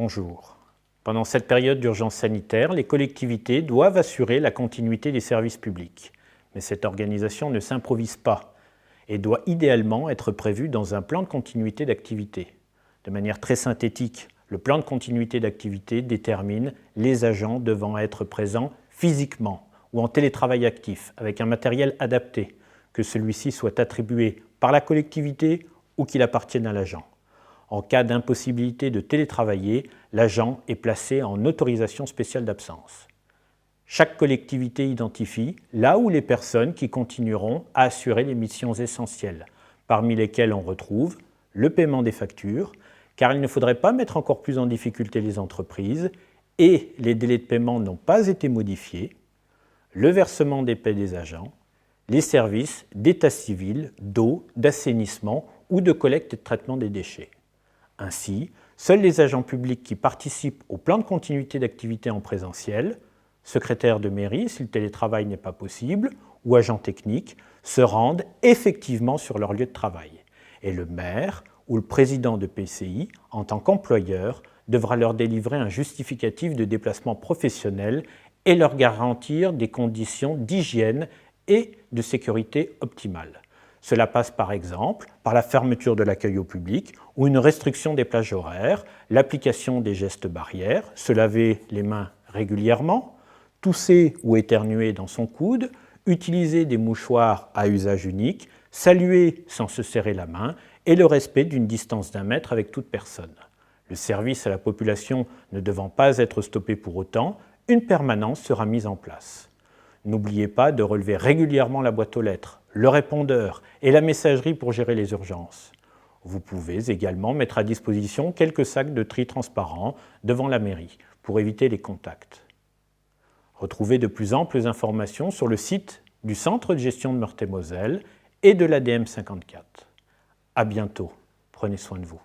Bonjour. Pendant cette période d'urgence sanitaire, les collectivités doivent assurer la continuité des services publics. Mais cette organisation ne s'improvise pas et doit idéalement être prévue dans un plan de continuité d'activité. De manière très synthétique, le plan de continuité d'activité détermine les agents devant être présents physiquement ou en télétravail actif avec un matériel adapté, que celui-ci soit attribué par la collectivité ou qu'il appartienne à l'agent. En cas d'impossibilité de télétravailler, l'agent est placé en autorisation spéciale d'absence. Chaque collectivité identifie là où les personnes qui continueront à assurer les missions essentielles, parmi lesquelles on retrouve le paiement des factures, car il ne faudrait pas mettre encore plus en difficulté les entreprises et les délais de paiement n'ont pas été modifiés, le versement des paies des agents, les services d'état civil, d'eau, d'assainissement ou de collecte et de traitement des déchets. Ainsi, seuls les agents publics qui participent au plan de continuité d'activité en présentiel, secrétaire de mairie si le télétravail n'est pas possible, ou agents techniques, se rendent effectivement sur leur lieu de travail. Et le maire ou le président de PCI, en tant qu'employeur, devra leur délivrer un justificatif de déplacement professionnel et leur garantir des conditions d'hygiène et de sécurité optimales. Cela passe par exemple par la fermeture de l'accueil au public ou une restriction des plages horaires, l'application des gestes barrières, se laver les mains régulièrement, tousser ou éternuer dans son coude, utiliser des mouchoirs à usage unique, saluer sans se serrer la main et le respect d'une distance d'1 mètre avec toute personne. Le service à la population ne devant pas être stoppé pour autant, une permanence sera mise en place. N'oubliez pas de relever régulièrement la boîte aux lettres, le répondeur et la messagerie pour gérer les urgences. Vous pouvez également mettre à disposition quelques sacs de tri transparents devant la mairie pour éviter les contacts. Retrouvez de plus amples informations sur le site du Centre de gestion de Meurthe-et-Moselle et de l'ADM 54. À bientôt. Prenez soin de vous.